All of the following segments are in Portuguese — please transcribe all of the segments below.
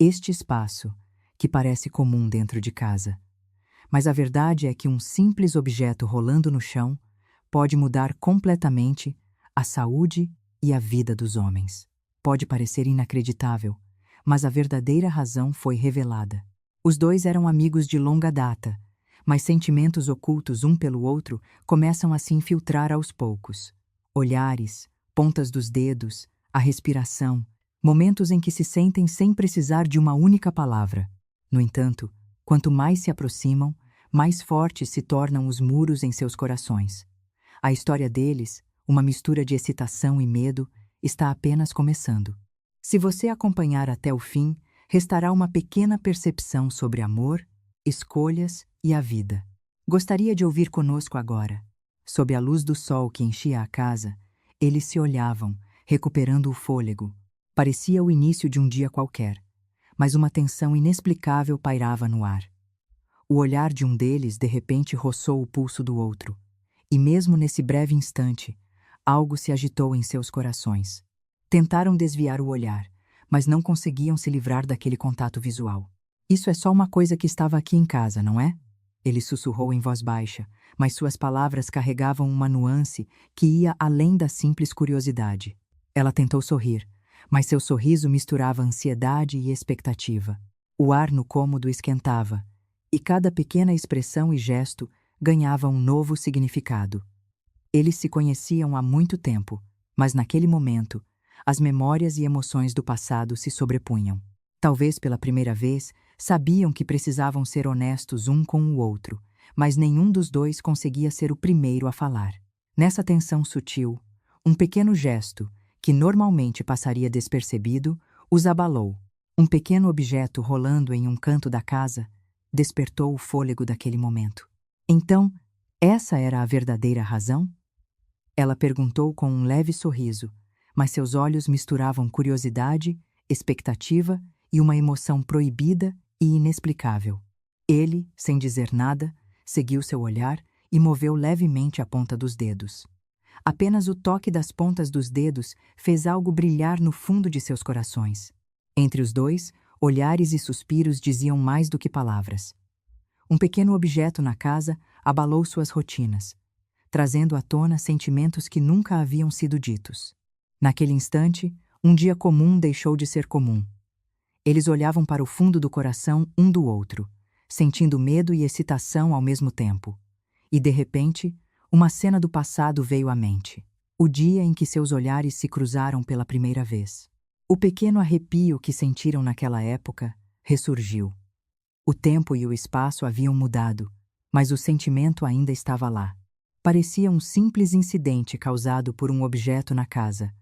Este espaço, que parece comum dentro de casa. Mas a verdade é que um simples objeto rolando no chão pode mudar completamente a saúde e a vida dos homens. Pode parecer inacreditável, mas a verdadeira razão foi revelada. Os dois eram amigos de longa data, mas sentimentos ocultos um pelo outro começam a se infiltrar aos poucos. Olhares, pontas dos dedos, a respiração, momentos em que se sentem sem precisar de uma única palavra. No entanto, quanto mais se aproximam, mais fortes se tornam os muros em seus corações. A história deles, uma mistura de excitação e medo, está apenas começando. Se você acompanhar até o fim, restará uma pequena percepção sobre amor, escolhas e a vida. Gostaria de ouvir conosco agora. Sob a luz do sol que enchia a casa, eles se olhavam, recuperando o fôlego. Parecia o início de um dia qualquer, mas uma tensão inexplicável pairava no ar. O olhar de um deles de repente roçou o pulso do outro, e mesmo nesse breve instante, algo se agitou em seus corações. Tentaram desviar o olhar, mas não conseguiam se livrar daquele contato visual. Isso é só uma coisa que estava aqui em casa, não é? Ele sussurrou em voz baixa, mas suas palavras carregavam uma nuance que ia além da simples curiosidade. Ela tentou sorrir, mas seu sorriso misturava ansiedade e expectativa. O ar no cômodo esquentava, e cada pequena expressão e gesto ganhava um novo significado. Eles se conheciam há muito tempo, mas naquele momento, as memórias e emoções do passado se sobrepunham. Talvez pela primeira vez, sabiam que precisavam ser honestos um com o outro, mas nenhum dos dois conseguia ser o primeiro a falar. Nessa tensão sutil, um pequeno gesto, que normalmente passaria despercebido, os abalou. Um pequeno objeto rolando em um canto da casa despertou o fôlego daquele momento. Então, essa era a verdadeira razão? Ela perguntou com um leve sorriso, mas seus olhos misturavam curiosidade, expectativa e uma emoção proibida e inexplicável. Ele, sem dizer nada, seguiu seu olhar e moveu levemente a ponta dos dedos. Apenas o toque das pontas dos dedos fez algo brilhar no fundo de seus corações. Entre os dois, olhares e suspiros diziam mais do que palavras. Um pequeno objeto na casa abalou suas rotinas, trazendo à tona sentimentos que nunca haviam sido ditos. Naquele instante, um dia comum deixou de ser comum. Eles olhavam para o fundo do coração um do outro, sentindo medo e excitação ao mesmo tempo. E, de repente, uma cena do passado veio à mente. O dia em que seus olhares se cruzaram pela primeira vez. O pequeno arrepio que sentiram naquela época ressurgiu. O tempo e o espaço haviam mudado, mas o sentimento ainda estava lá. Parecia um simples incidente causado por um objeto na casa,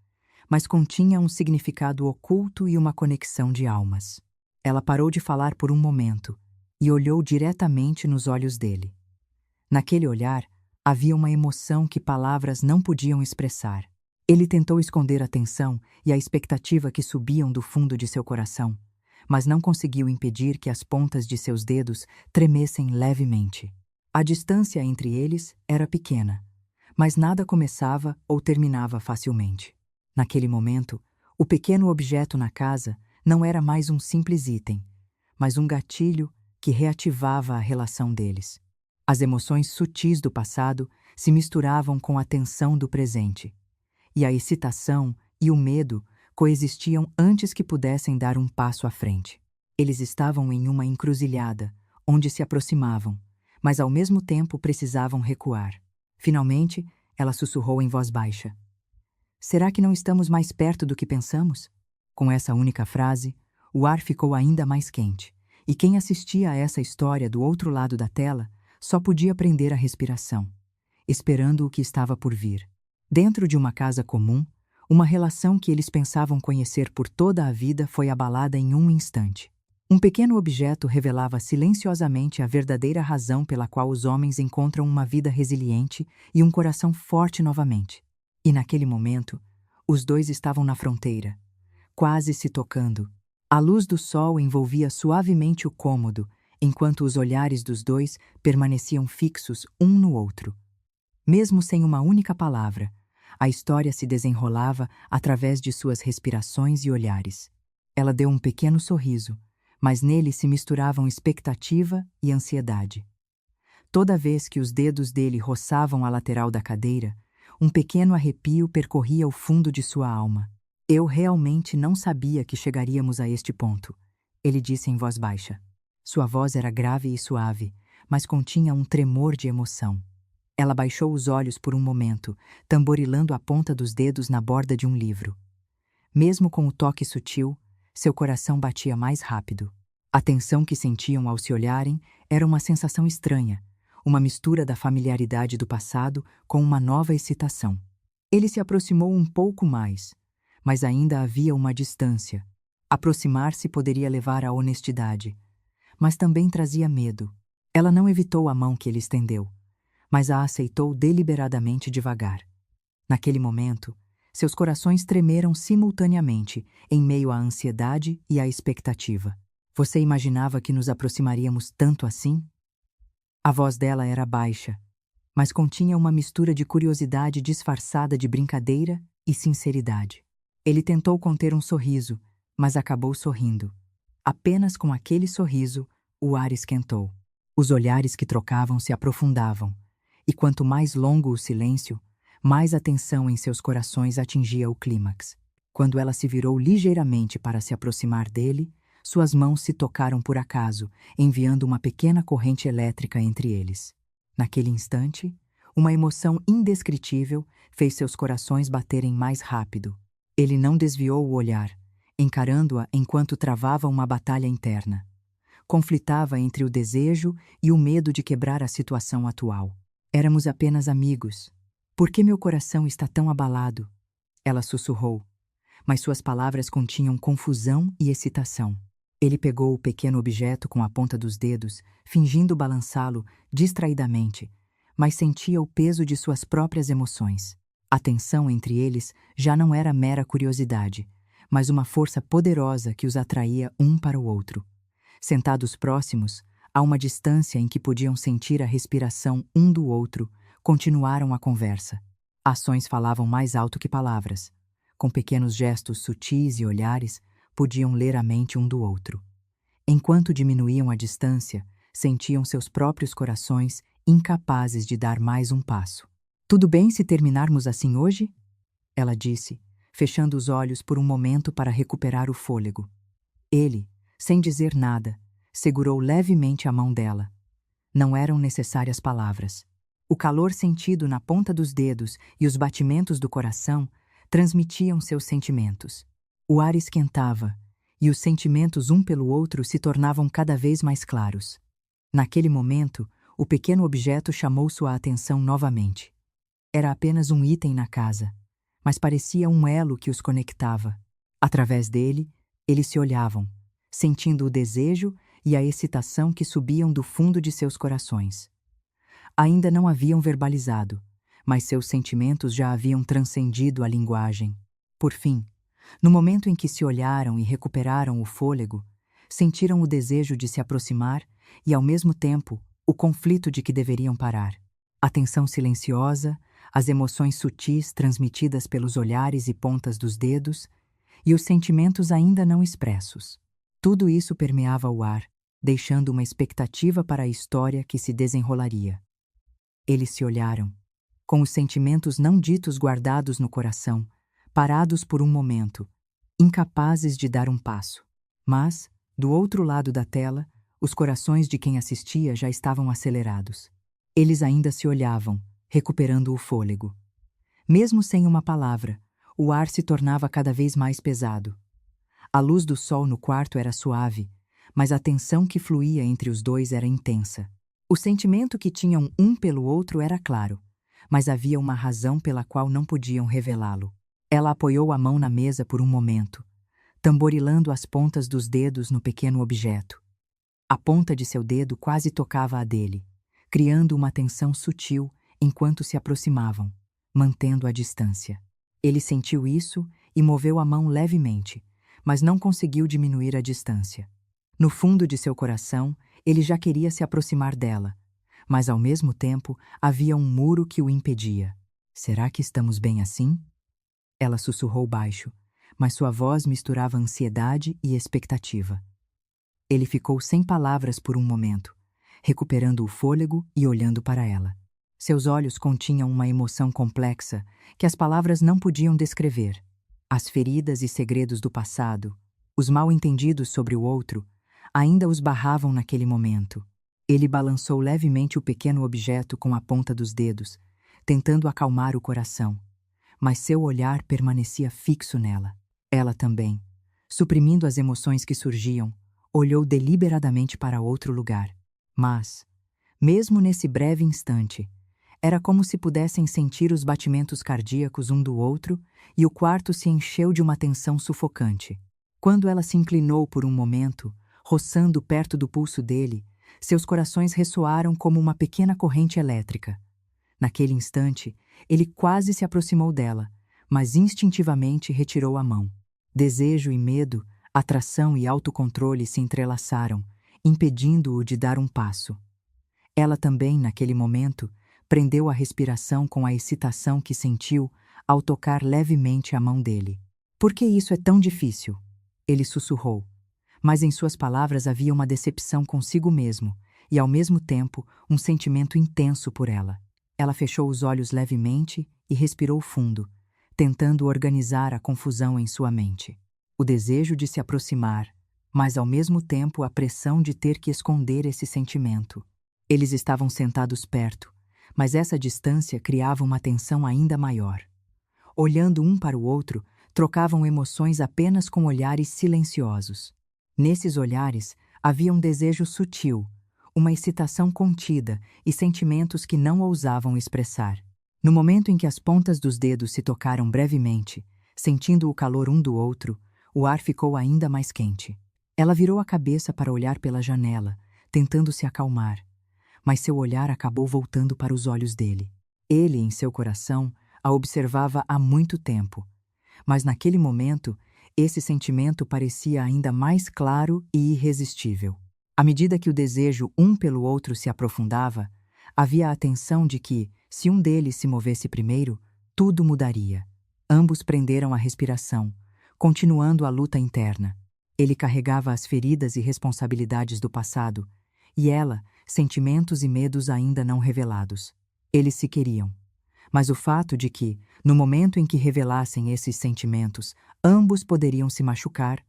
mas continha um significado oculto e uma conexão de almas. Ela parou de falar por um momento e olhou diretamente nos olhos dele. Naquele olhar, havia uma emoção que palavras não podiam expressar. Ele tentou esconder a tensão e a expectativa que subiam do fundo de seu coração, mas não conseguiu impedir que as pontas de seus dedos tremessem levemente. A distância entre eles era pequena, mas nada começava ou terminava facilmente. Naquele momento, o pequeno objeto na casa não era mais um simples item, mas um gatilho que reativava a relação deles. As emoções sutis do passado se misturavam com a tensão do presente, e a excitação e o medo coexistiam antes que pudessem dar um passo à frente. Eles estavam em uma encruzilhada, onde se aproximavam, mas ao mesmo tempo precisavam recuar. Finalmente, ela sussurrou em voz baixa: "Será que não estamos mais perto do que pensamos?" Com essa única frase, o ar ficou ainda mais quente, e quem assistia a essa história do outro lado da tela só podia prender a respiração, esperando o que estava por vir. Dentro de uma casa comum, uma relação que eles pensavam conhecer por toda a vida foi abalada em um instante. Um pequeno objeto revelava silenciosamente a verdadeira razão pela qual os homens encontram uma vida resiliente e um coração forte novamente. E naquele momento, os dois estavam na fronteira, quase se tocando. A luz do sol envolvia suavemente o cômodo, enquanto os olhares dos dois permaneciam fixos um no outro. Mesmo sem uma única palavra, a história se desenrolava através de suas respirações e olhares. Ela deu um pequeno sorriso, mas nele se misturavam expectativa e ansiedade. Toda vez que os dedos dele roçavam a lateral da cadeira, um pequeno arrepio percorria o fundo de sua alma. Eu realmente não sabia que chegaríamos a este ponto, ele disse em voz baixa. Sua voz era grave e suave, mas continha um tremor de emoção. Ela baixou os olhos por um momento, tamborilando a ponta dos dedos na borda de um livro. Mesmo com o toque sutil, seu coração batia mais rápido. A tensão que sentiam ao se olharem era uma sensação estranha, uma mistura da familiaridade do passado com uma nova excitação. Ele se aproximou um pouco mais, mas ainda havia uma distância. Aproximar-se poderia levar à honestidade, mas também trazia medo. Ela não evitou a mão que ele estendeu, mas a aceitou deliberadamente devagar. Naquele momento, seus corações tremeram simultaneamente, em meio à ansiedade e à expectativa. Você imaginava que nos aproximaríamos tanto assim? A voz dela era baixa, mas continha uma mistura de curiosidade disfarçada de brincadeira e sinceridade. Ele tentou conter um sorriso, mas acabou sorrindo. Apenas com aquele sorriso, o ar esquentou. Os olhares que trocavam se aprofundavam, e quanto mais longo o silêncio, mais a tensão em seus corações atingia o clímax. Quando ela se virou ligeiramente para se aproximar dele, suas mãos se tocaram por acaso, enviando uma pequena corrente elétrica entre eles. Naquele instante, uma emoção indescritível fez seus corações baterem mais rápido. Ele não desviou o olhar, encarando-a enquanto travava uma batalha interna. Conflitava entre o desejo e o medo de quebrar a situação atual. Éramos apenas amigos. Por que meu coração está tão abalado? Ela sussurrou, mas suas palavras continham confusão e excitação. Ele pegou o pequeno objeto com a ponta dos dedos, fingindo balançá-lo distraidamente, mas sentia o peso de suas próprias emoções. A tensão entre eles já não era mera curiosidade, mas uma força poderosa que os atraía um para o outro. Sentados próximos, a uma distância em que podiam sentir a respiração um do outro, continuaram a conversa. Ações falavam mais alto que palavras. Com pequenos gestos sutis e olhares, podiam ler a mente um do outro. Enquanto diminuíam a distância, sentiam seus próprios corações incapazes de dar mais um passo. Tudo bem se terminarmos assim hoje? Ela disse, fechando os olhos por um momento para recuperar o fôlego. Ele, sem dizer nada, segurou levemente a mão dela. Não eram necessárias palavras. O calor sentido na ponta dos dedos e os batimentos do coração transmitiam seus sentimentos. O ar esquentava, e os sentimentos um pelo outro se tornavam cada vez mais claros. Naquele momento, o pequeno objeto chamou sua atenção novamente. Era apenas um item na casa, mas parecia um elo que os conectava. Através dele, eles se olhavam, sentindo o desejo e a excitação que subiam do fundo de seus corações. Ainda não haviam verbalizado, mas seus sentimentos já haviam transcendido a linguagem. Por fim, no momento em que se olharam e recuperaram o fôlego, sentiram o desejo de se aproximar e, ao mesmo tempo, o conflito de que deveriam parar. A tensão silenciosa, as emoções sutis transmitidas pelos olhares e pontas dos dedos, e os sentimentos ainda não expressos. Tudo isso permeava o ar, deixando uma expectativa para a história que se desenrolaria. Eles se olharam, com os sentimentos não ditos guardados no coração, parados por um momento, incapazes de dar um passo. Mas, do outro lado da tela, os corações de quem assistia já estavam acelerados. Eles ainda se olhavam, recuperando o fôlego. Mesmo sem uma palavra, o ar se tornava cada vez mais pesado. A luz do sol no quarto era suave, mas a tensão que fluía entre os dois era intensa. O sentimento que tinham um pelo outro era claro, mas havia uma razão pela qual não podiam revelá-lo. Ela apoiou a mão na mesa por um momento, tamborilando as pontas dos dedos no pequeno objeto. A ponta de seu dedo quase tocava a dele, criando uma tensão sutil enquanto se aproximavam, mantendo a distância. Ele sentiu isso e moveu a mão levemente, mas não conseguiu diminuir a distância. No fundo de seu coração, ele já queria se aproximar dela, mas ao mesmo tempo havia um muro que o impedia. Será que estamos bem assim? Ela sussurrou baixo, mas sua voz misturava ansiedade e expectativa. Ele ficou sem palavras por um momento, recuperando o fôlego e olhando para ela. Seus olhos continham uma emoção complexa que as palavras não podiam descrever. As feridas e segredos do passado, os mal-entendidos sobre o outro, ainda os barravam naquele momento. Ele balançou levemente o pequeno objeto com a ponta dos dedos, tentando acalmar o coração, mas seu olhar permanecia fixo nela. Ela também, suprimindo as emoções que surgiam, olhou deliberadamente para outro lugar. Mas, mesmo nesse breve instante, era como se pudessem sentir os batimentos cardíacos um do outro e o quarto se encheu de uma tensão sufocante. Quando ela se inclinou por um momento, roçando perto do pulso dele, seus corações ressoaram como uma pequena corrente elétrica. Naquele instante, ele quase se aproximou dela, mas instintivamente retirou a mão. Desejo e medo, atração e autocontrole se entrelaçaram, impedindo-o de dar um passo. Ela também, naquele momento, prendeu a respiração com a excitação que sentiu ao tocar levemente a mão dele. "Por que isso é tão difícil?" Ele sussurrou, mas em suas palavras havia uma decepção consigo mesmo e, ao mesmo tempo, um sentimento intenso por ela. Ela fechou os olhos levemente e respirou fundo, tentando organizar a confusão em sua mente. O desejo de se aproximar, mas ao mesmo tempo a pressão de ter que esconder esse sentimento. Eles estavam sentados perto, mas essa distância criava uma tensão ainda maior. Olhando um para o outro, trocavam emoções apenas com olhares silenciosos. Nesses olhares havia um desejo sutil, uma excitação contida e sentimentos que não ousavam expressar. No momento em que as pontas dos dedos se tocaram brevemente, sentindo o calor um do outro, o ar ficou ainda mais quente. Ela virou a cabeça para olhar pela janela, tentando se acalmar, mas seu olhar acabou voltando para os olhos dele. Ele, em seu coração, a observava há muito tempo, mas naquele momento, esse sentimento parecia ainda mais claro e irresistível. À medida que o desejo um pelo outro se aprofundava, havia a tensão de que, se um deles se movesse primeiro, tudo mudaria. Ambos prenderam a respiração, continuando a luta interna. Ele carregava as feridas e responsabilidades do passado, e ela, sentimentos e medos ainda não revelados. Eles se queriam. Mas o fato de que, no momento em que revelassem esses sentimentos, ambos poderiam se machucar,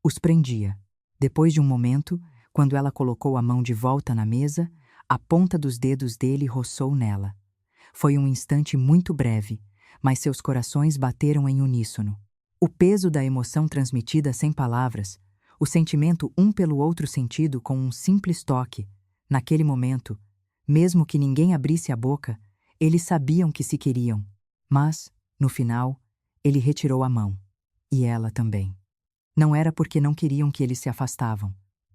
os prendia. Depois de um momento, quando ela colocou a mão de volta na mesa, a ponta dos dedos dele roçou nela. Foi um instante muito breve, mas seus corações bateram em uníssono. O peso da emoção transmitida sem palavras, o sentimento um pelo outro sentido com um simples toque, naquele momento, mesmo que ninguém abrisse a boca, eles sabiam que se queriam. Mas, no final, ele retirou a mão. E ela também. Não era porque não queriam que eles se afastavam.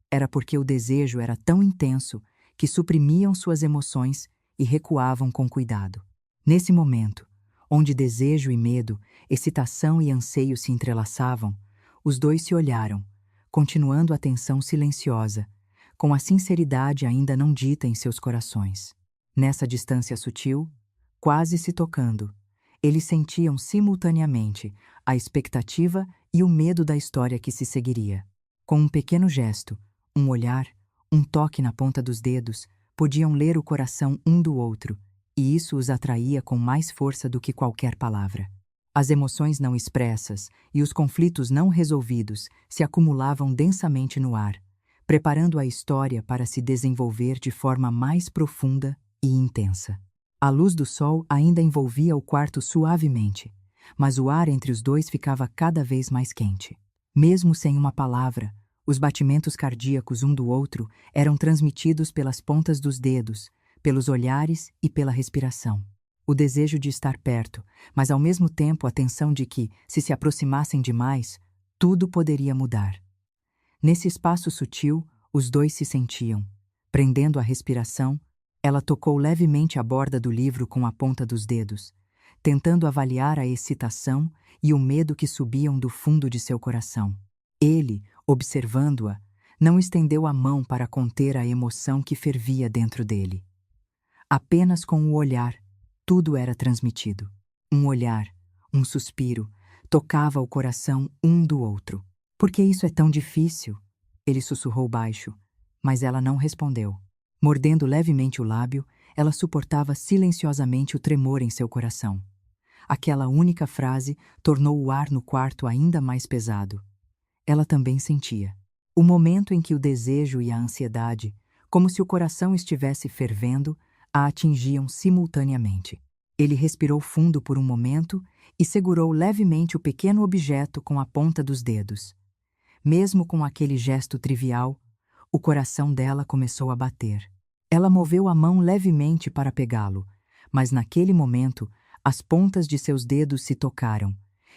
Era porque o desejo era tão intenso que suprimiam suas emoções e recuavam com cuidado. Nesse momento, onde desejo e medo, excitação e anseio se entrelaçavam, os dois se olharam, continuando a tensão silenciosa, com a sinceridade ainda não dita em seus corações. Nessa distância sutil, quase se tocando, eles sentiam simultaneamente a expectativa e o medo da história que se seguiria. Com um pequeno gesto, um olhar, um toque na ponta dos dedos, podiam ler o coração um do outro, e isso os atraía com mais força do que qualquer palavra. As emoções não expressas e os conflitos não resolvidos se acumulavam densamente no ar, preparando a história para se desenvolver de forma mais profunda e intensa. A luz do sol ainda envolvia o quarto suavemente, mas o ar entre os dois ficava cada vez mais quente. Mesmo sem uma palavra, os batimentos cardíacos um do outro eram transmitidos pelas pontas dos dedos, pelos olhares e pela respiração. O desejo de estar perto, mas ao mesmo tempo a tensão de que, se aproximassem demais, tudo poderia mudar. Nesse espaço sutil, os dois se sentiam. Prendendo a respiração, ela tocou levemente a borda do livro com a ponta dos dedos, tentando avaliar a excitação e o medo que subiam do fundo de seu coração. Ele, observando-a, não estendeu a mão para conter a emoção que fervia dentro dele. Apenas com o olhar, tudo era transmitido. Um olhar, um suspiro, tocava o coração um do outro. "Por que isso é tão difícil?" Ele sussurrou baixo, mas ela não respondeu. Mordendo levemente o lábio, ela suportava silenciosamente o tremor em seu coração. Aquela única frase tornou o ar no quarto ainda mais pesado. Ela também sentia. O momento em que o desejo e a ansiedade, como se o coração estivesse fervendo, a atingiam simultaneamente. Ele respirou fundo por um momento e segurou levemente o pequeno objeto com a ponta dos dedos. Mesmo com aquele gesto trivial, o coração dela começou a bater. Ela moveu a mão levemente para pegá-lo, mas naquele momento as pontas de seus dedos se tocaram,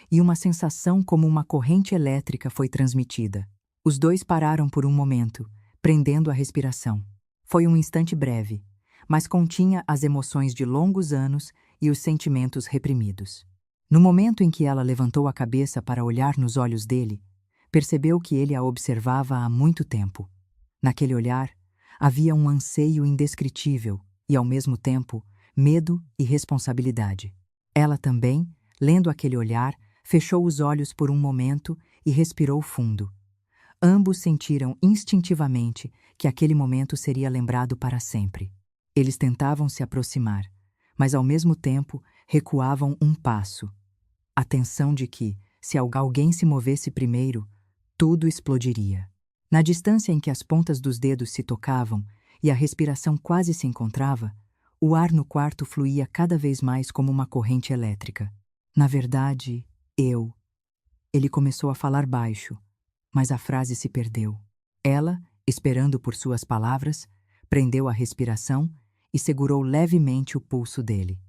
e uma sensação como uma corrente elétrica foi transmitida. Os dois pararam por um momento, prendendo a respiração. Foi um instante breve, mas continha as emoções de longos anos e os sentimentos reprimidos. No momento em que ela levantou a cabeça para olhar nos olhos dele, percebeu que ele a observava há muito tempo. Naquele olhar, havia um anseio indescritível e, ao mesmo tempo, medo e responsabilidade. Ela também, lendo aquele olhar, fechou os olhos por um momento e respirou fundo. Ambos sentiram instintivamente que aquele momento seria lembrado para sempre. Eles tentavam se aproximar, mas ao mesmo tempo recuavam um passo. A tensão de que, se alguém se movesse primeiro, tudo explodiria. Na distância em que as pontas dos dedos se tocavam e a respiração quase se encontrava, o ar no quarto fluía cada vez mais como uma corrente elétrica. Na verdade, Ele começou a falar baixo, mas a frase se perdeu. Ela, esperando por suas palavras, prendeu a respiração e segurou levemente o pulso dele.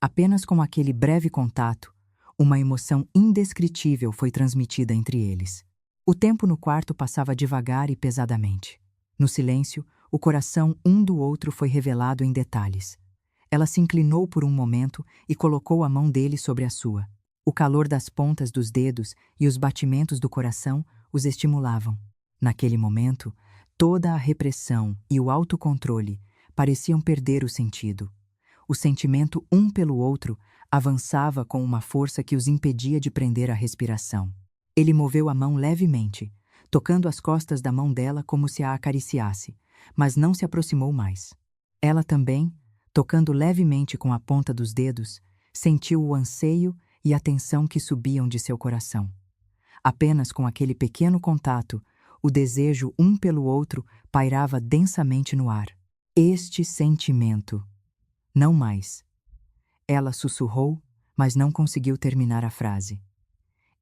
Apenas com aquele breve contato, uma emoção indescritível foi transmitida entre eles. O tempo no quarto passava devagar e pesadamente. No silêncio, o coração um do outro foi revelado em detalhes. Ela se inclinou por um momento e colocou a mão dele sobre a sua. O calor das pontas dos dedos e os batimentos do coração os estimulavam. Naquele momento, toda a repressão e o autocontrole pareciam perder o sentido. O sentimento um pelo outro avançava com uma força que os impedia de prender a respiração. Ele moveu a mão levemente, tocando as costas da mão dela como se a acariciasse, mas não se aproximou mais. Ela também, tocando levemente com a ponta dos dedos, sentiu o anseio e a tensão que subiam de seu coração. Apenas com aquele pequeno contato, o desejo um pelo outro pairava densamente no ar. Este sentimento. Não mais. Ela sussurrou, mas não conseguiu terminar a frase.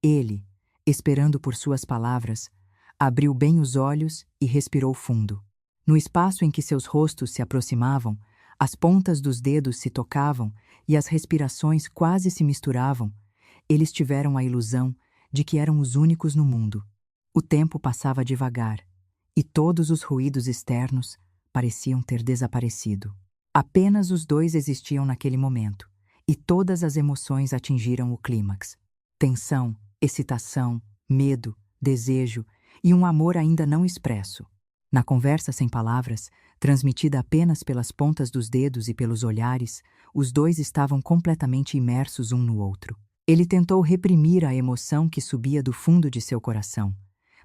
Ele, esperando por suas palavras, abriu bem os olhos e respirou fundo. No espaço em que seus rostos se aproximavam, as pontas dos dedos se tocavam e as respirações quase se misturavam. Eles tiveram a ilusão de que eram os únicos no mundo. O tempo passava devagar, e todos os ruídos externos pareciam ter desaparecido. Apenas os dois existiam naquele momento, e todas as emoções atingiram o clímax. Tensão, excitação, medo, desejo e um amor ainda não expresso. Na conversa sem palavras, transmitida apenas pelas pontas dos dedos e pelos olhares, os dois estavam completamente imersos um no outro. Ele tentou reprimir a emoção que subia do fundo de seu coração,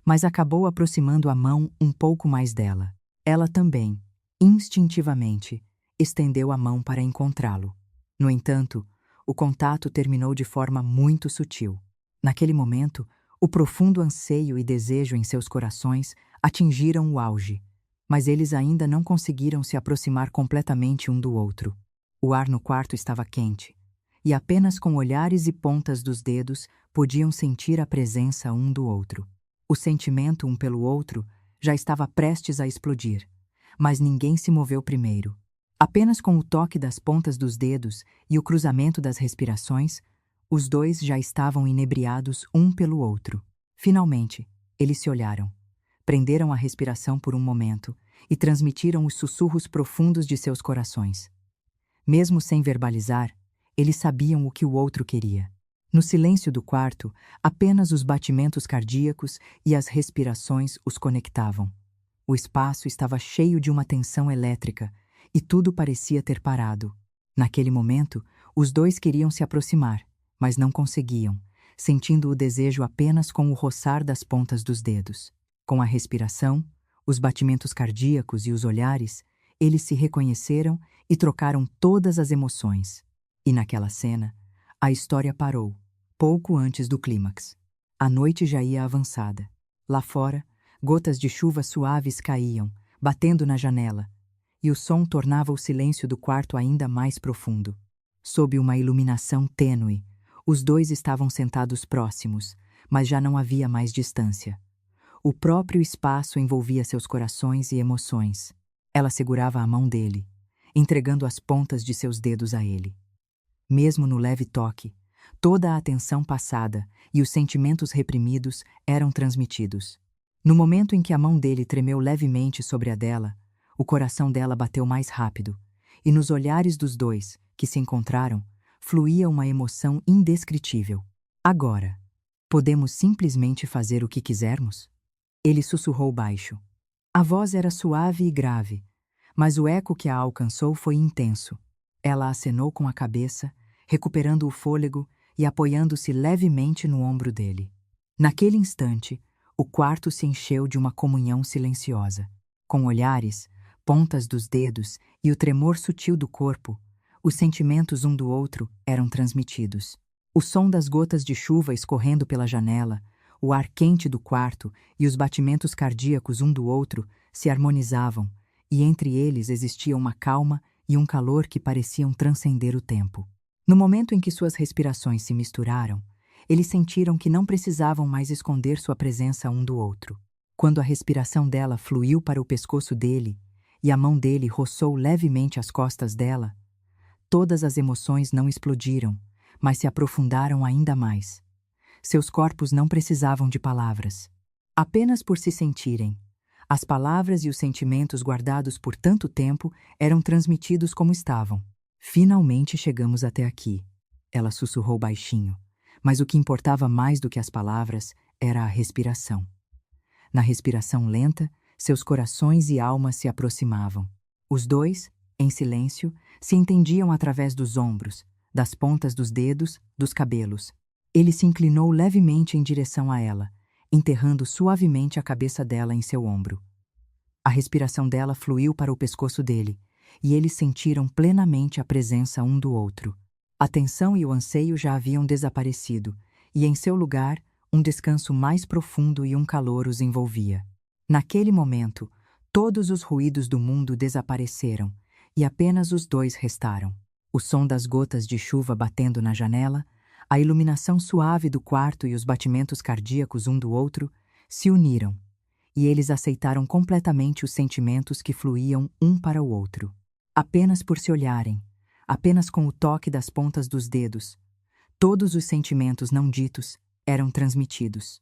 mas acabou aproximando a mão um pouco mais dela. Ela também, instintivamente, estendeu a mão para encontrá-lo. No entanto, o contato terminou de forma muito sutil. Naquele momento, o profundo anseio e desejo em seus corações atingiram o auge, mas eles ainda não conseguiram se aproximar completamente um do outro. O ar no quarto estava quente, e apenas com olhares e pontas dos dedos podiam sentir a presença um do outro. O sentimento um pelo outro já estava prestes a explodir, mas ninguém se moveu primeiro. Apenas com o toque das pontas dos dedos e o cruzamento das respirações, os dois já estavam inebriados um pelo outro. Finalmente, eles se olharam, prenderam a respiração por um momento e transmitiram os sussurros profundos de seus corações. Mesmo sem verbalizar, eles sabiam o que o outro queria. No silêncio do quarto, apenas os batimentos cardíacos e as respirações os conectavam. O espaço estava cheio de uma tensão elétrica e tudo parecia ter parado. Naquele momento, os dois queriam se aproximar, mas não conseguiam, sentindo o desejo apenas com o roçar das pontas dos dedos. Com a respiração, os batimentos cardíacos e os olhares, eles se reconheceram e trocaram todas as emoções. E naquela cena, a história parou, pouco antes do clímax. A noite já ia avançada. Lá fora, gotas de chuva suaves caíam, batendo na janela, e o som tornava o silêncio do quarto ainda mais profundo. Sob uma iluminação tênue, os dois estavam sentados próximos, mas já não havia mais distância. O próprio espaço envolvia seus corações e emoções. Ela segurava a mão dele, entregando as pontas de seus dedos a ele. Mesmo no leve toque, toda a atenção passada e os sentimentos reprimidos eram transmitidos. No momento em que a mão dele tremeu levemente sobre a dela, o coração dela bateu mais rápido, e nos olhares dos dois, que se encontraram, fluía uma emoção indescritível. Agora, podemos simplesmente fazer o que quisermos? Ele sussurrou baixo. A voz era suave e grave, mas o eco que a alcançou foi intenso. Ela acenou com a cabeça, recuperando o fôlego e apoiando-se levemente no ombro dele. Naquele instante, o quarto se encheu de uma comunhão silenciosa. Com olhares, pontas dos dedos e o tremor sutil do corpo, os sentimentos um do outro eram transmitidos. O som das gotas de chuva escorrendo pela janela, o ar quente do quarto e os batimentos cardíacos um do outro se harmonizavam, e entre eles existia uma calma e um calor que pareciam transcender o tempo. No momento em que suas respirações se misturaram, eles sentiram que não precisavam mais esconder sua presença um do outro. Quando a respiração dela fluiu para o pescoço dele e a mão dele roçou levemente as costas dela, todas as emoções não explodiram, mas se aprofundaram ainda mais. Seus corpos não precisavam de palavras. Apenas por se sentirem, as palavras e os sentimentos guardados por tanto tempo eram transmitidos como estavam. Finalmente chegamos até aqui, ela sussurrou baixinho, mas o que importava mais do que as palavras era a respiração. Na respiração lenta, seus corações e almas se aproximavam. Os dois, em silêncio, se entendiam através dos ombros, das pontas dos dedos, dos cabelos. Ele se inclinou levemente em direção a ela, enterrando suavemente a cabeça dela em seu ombro. A respiração dela fluiu para o pescoço dele, e eles sentiram plenamente a presença um do outro. A tensão e o anseio já haviam desaparecido, e em seu lugar, um descanso mais profundo e um calor os envolvia. Naquele momento, todos os ruídos do mundo desapareceram, e apenas os dois restaram. O som das gotas de chuva batendo na janela, a iluminação suave do quarto e os batimentos cardíacos um do outro se uniram, e eles aceitaram completamente os sentimentos que fluíam um para o outro. Apenas por se olharem, apenas com o toque das pontas dos dedos, todos os sentimentos não ditos eram transmitidos.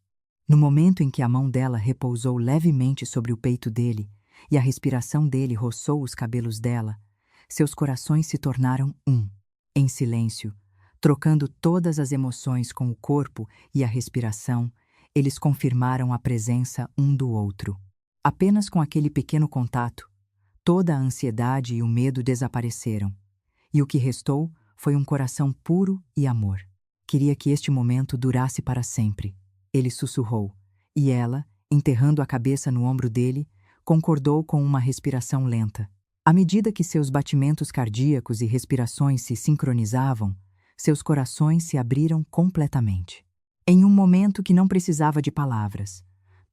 No momento em que a mão dela repousou levemente sobre o peito dele e a respiração dele roçou os cabelos dela, seus corações se tornaram um. Em silêncio, trocando todas as emoções com o corpo e a respiração, eles confirmaram a presença um do outro. Apenas com aquele pequeno contato, toda a ansiedade e o medo desapareceram, e o que restou foi um coração puro e amor. Queria que este momento durasse para sempre, ele sussurrou, e ela, enterrando a cabeça no ombro dele, concordou com uma respiração lenta. À medida que seus batimentos cardíacos e respirações se sincronizavam, seus corações se abriram completamente. Em um momento que não precisava de palavras,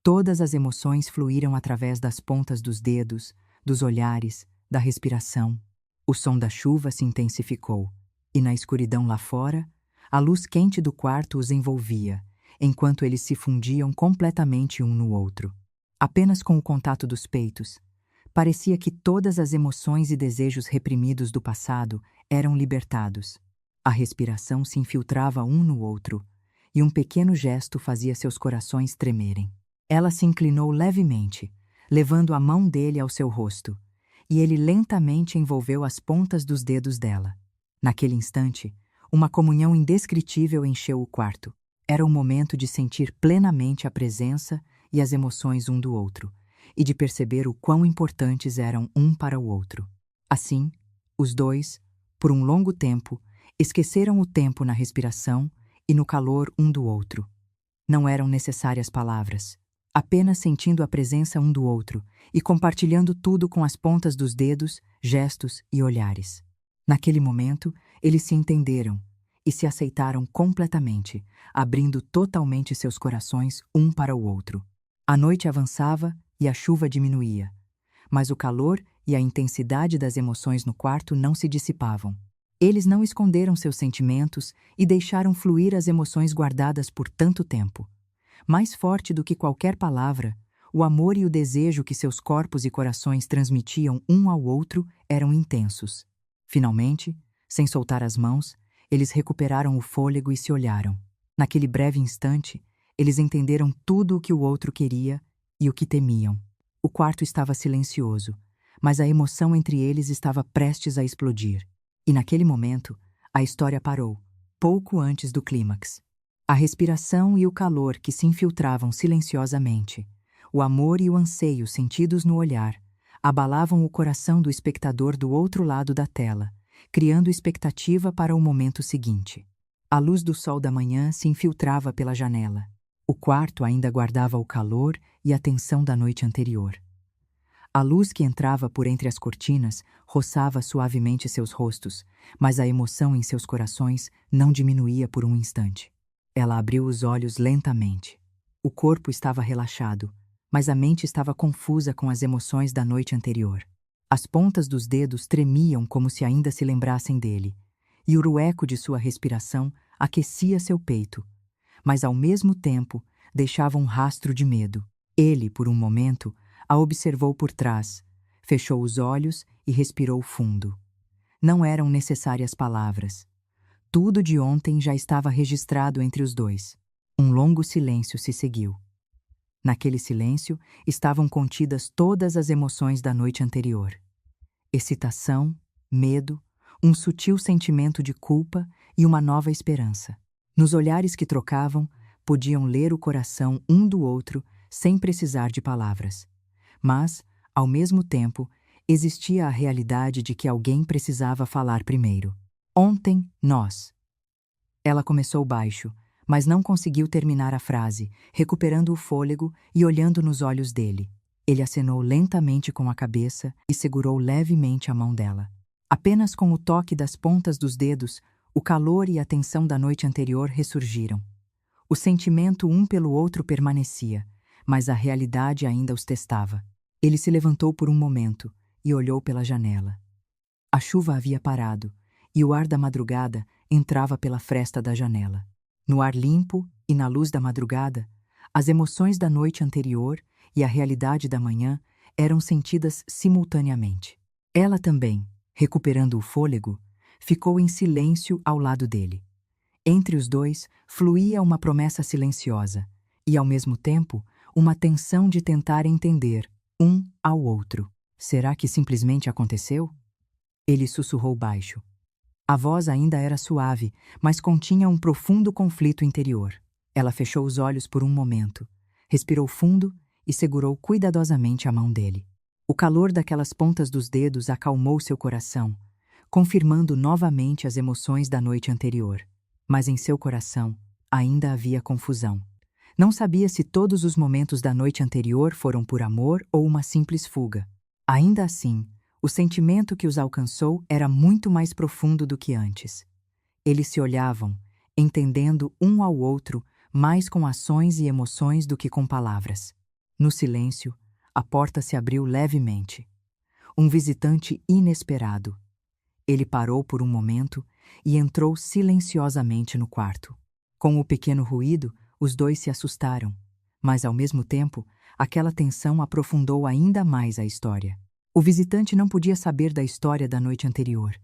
todas as emoções fluíram através das pontas dos dedos, dos olhares, da respiração. O som da chuva se intensificou, e na escuridão lá fora, a luz quente do quarto os envolvia, enquanto eles se fundiam completamente um no outro. Apenas com o contato dos peitos, parecia que todas as emoções e desejos reprimidos do passado eram libertados. A respiração se infiltrava um no outro, e um pequeno gesto fazia seus corações tremerem. Ela se inclinou levemente, levando a mão dele ao seu rosto, e ele lentamente envolveu as pontas dos dedos dela. Naquele instante, uma comunhão indescritível encheu o quarto. Era o momento de sentir plenamente a presença e as emoções um do outro, e de perceber o quão importantes eram um para o outro. Assim, os dois, por um longo tempo, esqueceram o tempo na respiração e no calor um do outro. Não eram necessárias palavras. apenas sentindo a presença um do outro e compartilhando tudo com as pontas dos dedos, gestos e olhares. Naquele momento, eles se entenderam e se aceitaram completamente, abrindo totalmente seus corações um para o outro. A noite avançava e a chuva diminuía, mas o calor e a intensidade das emoções no quarto não se dissipavam. Eles não esconderam seus sentimentos e deixaram fluir as emoções guardadas por tanto tempo. Mais forte do que qualquer palavra, o amor e o desejo que seus corpos e corações transmitiam um ao outro eram intensos. Finalmente, sem soltar as mãos, eles recuperaram o fôlego e se olharam. Naquele breve instante, eles entenderam tudo o que o outro queria e o que temiam. O quarto estava silencioso, mas a emoção entre eles estava prestes a explodir. E naquele momento, a história parou, pouco antes do clímax. A respiração e o calor que se infiltravam silenciosamente, o amor e o anseio sentidos no olhar, abalavam o coração do espectador do outro lado da tela, criando expectativa para o momento seguinte. A luz do sol da manhã se infiltrava pela janela. O quarto ainda guardava o calor e a tensão da noite anterior. A luz que entrava por entre as cortinas roçava suavemente seus rostos, mas a emoção em seus corações não diminuía por um instante. Ela abriu os olhos lentamente. O corpo estava relaxado, mas a mente estava confusa com as emoções da noite anterior. As pontas dos dedos tremiam como se ainda se lembrassem dele, e o eco de sua respiração aquecia seu peito, mas ao mesmo tempo deixava um rastro de medo. Ele, por um momento, a observou por trás, fechou os olhos e respirou fundo. Não eram necessárias palavras. Tudo de ontem já estava registrado entre os dois. Um longo silêncio se seguiu. Naquele silêncio estavam contidas todas as emoções da noite anterior. Excitação, medo, um sutil sentimento de culpa e uma nova esperança. Nos olhares que trocavam, podiam ler o coração um do outro sem precisar de palavras. Mas, ao mesmo tempo, existia a realidade de que alguém precisava falar primeiro. Ontem, nós. Ela começou baixo, mas não conseguiu terminar a frase, recuperando o fôlego e olhando nos olhos dele. Ele acenou lentamente com a cabeça e segurou levemente a mão dela. Apenas com o toque das pontas dos dedos, o calor e a tensão da noite anterior ressurgiram. O sentimento um pelo outro permanecia, mas a realidade ainda os testava. Ele se levantou por um momento e olhou pela janela. A chuva havia parado, e o ar da madrugada entrava pela fresta da janela. No ar limpo e na luz da madrugada, as emoções da noite anterior e a realidade da manhã eram sentidas simultaneamente. Ela também, recuperando o fôlego, ficou em silêncio ao lado dele. Entre os dois fluía uma promessa silenciosa e, ao mesmo tempo, uma tensão de tentar entender um ao outro. Será que simplesmente aconteceu? Ele sussurrou baixo. A voz ainda era suave, mas continha um profundo conflito interior. Ela fechou os olhos por um momento, respirou fundo e segurou cuidadosamente a mão dele. O calor daquelas pontas dos dedos acalmou seu coração, confirmando novamente as emoções da noite anterior. Mas em seu coração ainda havia confusão. Não sabia se todos os momentos da noite anterior foram por amor ou uma simples fuga. Ainda assim, o sentimento que os alcançou era muito mais profundo do que antes. Eles se olhavam, entendendo um ao outro mais com ações e emoções do que com palavras. No silêncio, a porta se abriu levemente. Um visitante inesperado. Ele parou por um momento e entrou silenciosamente no quarto. Com o pequeno ruído, os dois se assustaram, mas ao mesmo tempo, aquela tensão aprofundou ainda mais a história. O visitante não podia saber da história da noite anterior,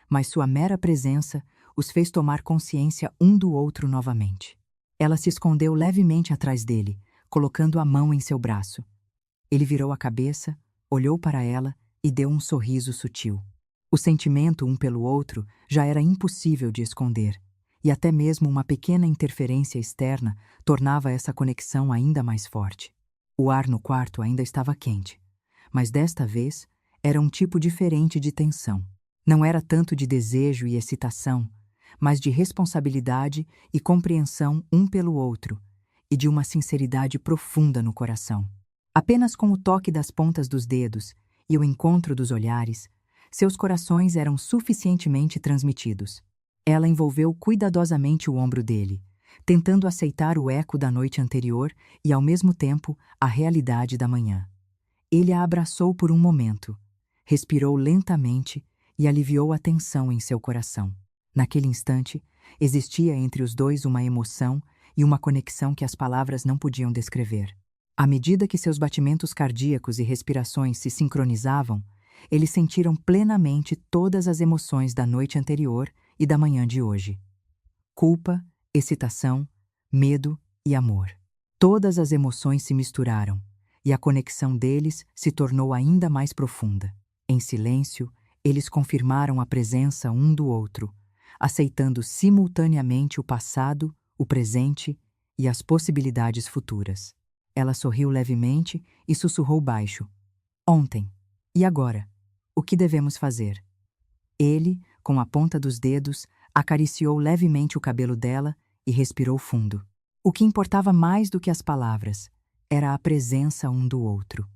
mas sua mera presença os fez tomar consciência um do outro novamente. Ela se escondeu levemente atrás dele, colocando a mão em seu braço. Ele virou a cabeça, olhou para ela e deu um sorriso sutil. O sentimento um pelo outro já era impossível de esconder, e até mesmo uma pequena interferência externa tornava essa conexão ainda mais forte. O ar no quarto ainda estava quente, mas desta vez era um tipo diferente de tensão. Não era tanto de desejo e excitação, mas de responsabilidade e compreensão um pelo outro, e de uma sinceridade profunda no coração. Apenas com o toque das pontas dos dedos e o encontro dos olhares, seus corações eram suficientemente transmitidos. Ela envolveu cuidadosamente o ombro dele, tentando aceitar o eco da noite anterior e, ao mesmo tempo, a realidade da manhã. Ele a abraçou por um momento, respirou lentamente e aliviou a tensão em seu coração. Naquele instante, existia entre os dois uma emoção e uma conexão que as palavras não podiam descrever. À medida que seus batimentos cardíacos e respirações se sincronizavam, eles sentiram plenamente todas as emoções da noite anterior e da manhã de hoje. Culpa, excitação, medo e amor. Todas as emoções se misturaram, e a conexão deles se tornou ainda mais profunda. Em silêncio, eles confirmaram a presença um do outro, aceitando simultaneamente o passado, o presente e as possibilidades futuras. Ela sorriu levemente e sussurrou baixo. Ontem. E agora? O que devemos fazer? Ele, com a ponta dos dedos, acariciou levemente o cabelo dela e respirou fundo. O que importava mais do que as palavras era a presença um do outro.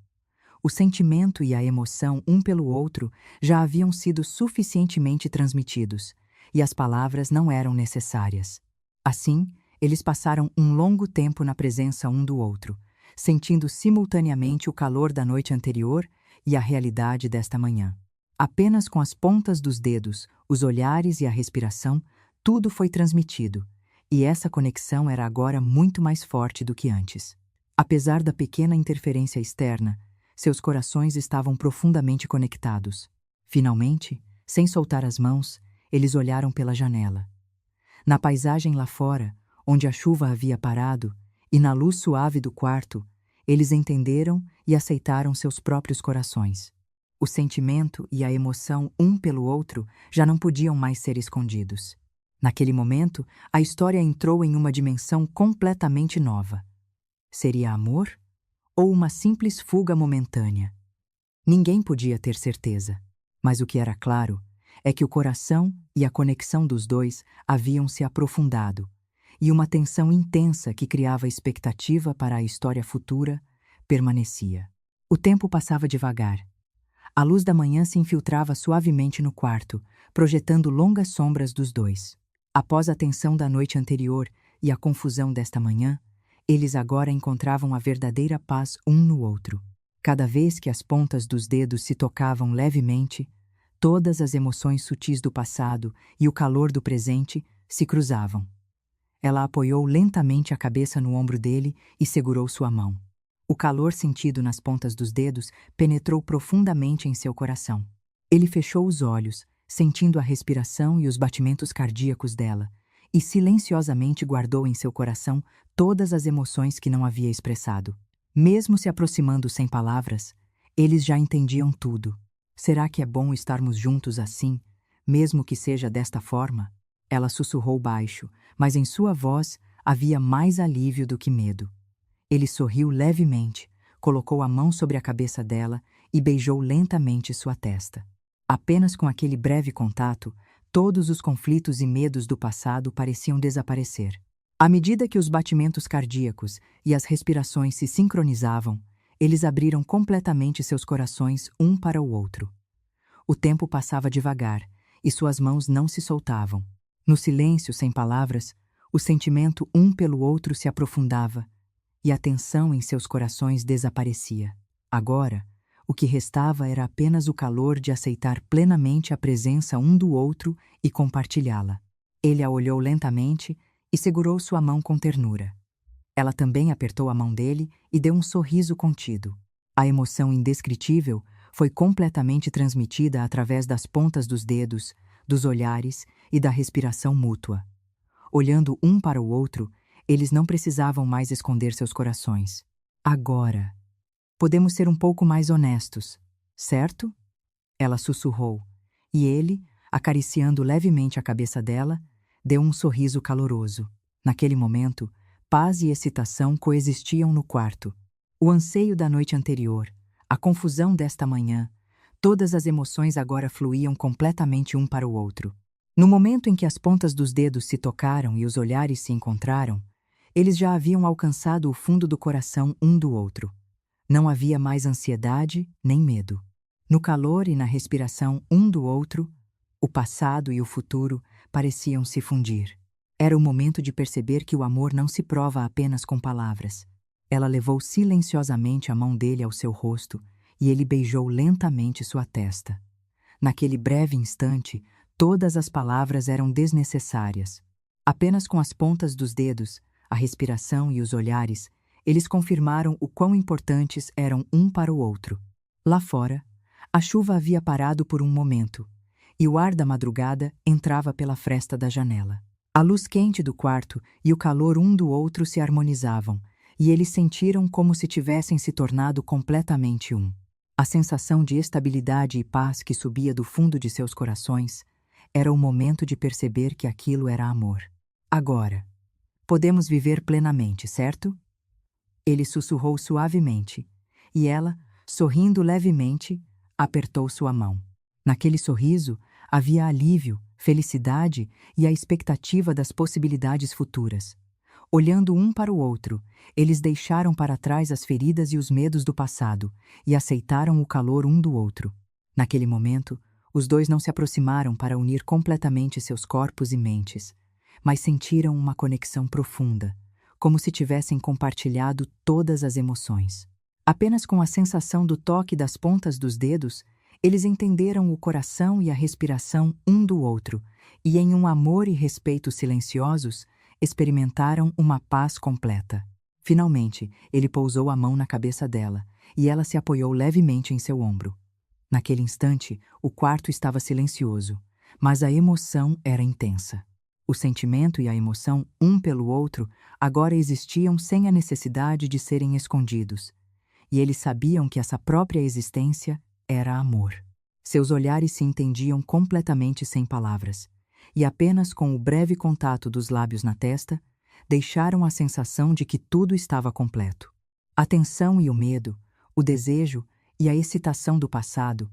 O sentimento e a emoção um pelo outro já haviam sido suficientemente transmitidos, e as palavras não eram necessárias. Assim, eles passaram um longo tempo na presença um do outro, sentindo simultaneamente o calor da noite anterior e a realidade desta manhã. Apenas com as pontas dos dedos, os olhares e a respiração, tudo foi transmitido, e essa conexão era agora muito mais forte do que antes. Apesar da pequena interferência externa, seus corações estavam profundamente conectados. Finalmente, sem soltar as mãos, eles olharam pela janela. Na paisagem lá fora, onde a chuva havia parado, e na luz suave do quarto, eles entenderam e aceitaram seus próprios corações. O sentimento e a emoção um pelo outro já não podiam mais ser escondidos. Naquele momento, a história entrou em uma dimensão completamente nova. Seria amor ou uma simples fuga momentânea? Ninguém podia ter certeza, mas o que era claro é que o coração e a conexão dos dois haviam se aprofundado, e uma tensão intensa que criava expectativa para a história futura permanecia. O tempo passava devagar. A luz da manhã se infiltrava suavemente no quarto, projetando longas sombras dos dois. Após a tensão da noite anterior e a confusão desta manhã, eles agora encontravam a verdadeira paz um no outro. Cada vez que as pontas dos dedos se tocavam levemente, todas as emoções sutis do passado e o calor do presente se cruzavam. Ela apoiou lentamente a cabeça no ombro dele e segurou sua mão. O calor sentido nas pontas dos dedos penetrou profundamente em seu coração. Ele fechou os olhos, sentindo a respiração e os batimentos cardíacos dela, e silenciosamente guardou em seu coração todas as emoções que não havia expressado. Mesmo se aproximando sem palavras, eles já entendiam tudo. Será que é bom estarmos juntos assim, mesmo que seja desta forma? Ela sussurrou baixo, mas em sua voz havia mais alívio do que medo. Ele sorriu levemente, colocou a mão sobre a cabeça dela e beijou lentamente sua testa. Apenas com aquele breve contato, todos os conflitos e medos do passado pareciam desaparecer. À medida que os batimentos cardíacos e as respirações se sincronizavam, eles abriram completamente seus corações um para o outro. O tempo passava devagar e suas mãos não se soltavam. No silêncio, sem palavras, o sentimento um pelo outro se aprofundava e a tensão em seus corações desaparecia. Agora, o que restava era apenas o calor de aceitar plenamente a presença um do outro e compartilhá-la. Ele a olhou lentamente e segurou sua mão com ternura. Ela também apertou a mão dele e deu um sorriso contido. A emoção indescritível foi completamente transmitida através das pontas dos dedos, dos olhares e da respiração mútua. Olhando um para o outro, eles não precisavam mais esconder seus corações. Agora, podemos ser um pouco mais honestos, certo? Ela sussurrou, e ele, acariciando levemente a cabeça dela, deu um sorriso caloroso. Naquele momento, paz e excitação coexistiam no quarto. O anseio da noite anterior, a confusão desta manhã, todas as emoções agora fluíam completamente um para o outro. No momento em que as pontas dos dedos se tocaram e os olhares se encontraram, Eles já haviam alcançado o fundo do coração um do outro. Não havia mais ansiedade nem medo. No calor e na respiração um do outro, o passado e o futuro pareciam se fundir. Era o momento de perceber que o amor não se prova apenas com palavras. Ela levou silenciosamente a mão dele ao seu rosto e ele beijou lentamente sua testa. Naquele breve instante, todas as palavras eram desnecessárias. Apenas com as pontas dos dedos, a respiração e os olhares, eles confirmaram o quão importantes eram um para o outro. Lá fora, a chuva havia parado por um momento, e o ar da madrugada entrava pela fresta da janela. A luz quente do quarto e o calor um do outro se harmonizavam, e eles sentiram como se tivessem se tornado completamente um. A sensação de estabilidade e paz que subia do fundo de seus corações era o momento de perceber que aquilo era amor. Agora, podemos viver plenamente, certo? Ele sussurrou suavemente, e ela, sorrindo levemente, apertou sua mão. Naquele sorriso havia alívio, felicidade e a expectativa das possibilidades futuras. Olhando um para o outro, eles deixaram para trás as feridas e os medos do passado e aceitaram o calor um do outro. Naquele momento, os dois não se aproximaram para unir completamente seus corpos e mentes, mas sentiram uma conexão profunda, como se tivessem compartilhado todas as emoções. Apenas com a sensação do toque das pontas dos dedos, eles entenderam o coração e a respiração um do outro, e em um amor e respeito silenciosos, experimentaram uma paz completa. Finalmente, ele pousou a mão na cabeça dela, e ela se apoiou levemente em seu ombro. Naquele instante, o quarto estava silencioso, mas a emoção era intensa. O sentimento e a emoção, um pelo outro, agora existiam sem a necessidade de serem escondidos, e eles sabiam que essa própria existência era amor. Seus olhares se entendiam completamente sem palavras, e apenas com o breve contato dos lábios na testa, deixaram a sensação de que tudo estava completo. A tensão e o medo, o desejo e a excitação do passado,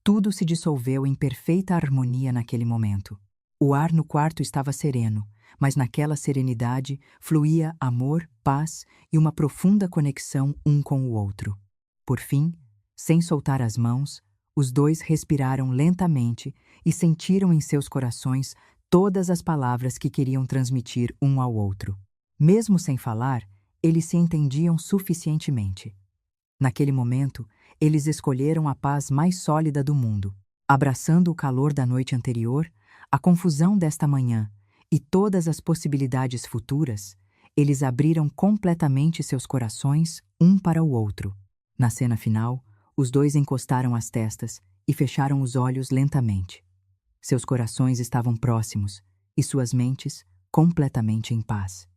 tudo se dissolveu em perfeita harmonia naquele momento. O ar no quarto estava sereno, mas naquela serenidade fluía amor, paz e uma profunda conexão um com o outro. Por fim, sem soltar as mãos, os dois respiraram lentamente e sentiram em seus corações todas as palavras que queriam transmitir um ao outro. Mesmo sem falar, eles se entendiam suficientemente. Naquele momento, eles escolheram a paz mais sólida do mundo, abraçando o calor da noite anterior, a confusão desta manhã e todas as possibilidades futuras. Eles abriram completamente seus corações um para o outro. Na cena final, os dois encostaram as testas e fecharam os olhos lentamente. Seus corações estavam próximos e suas mentes completamente em paz.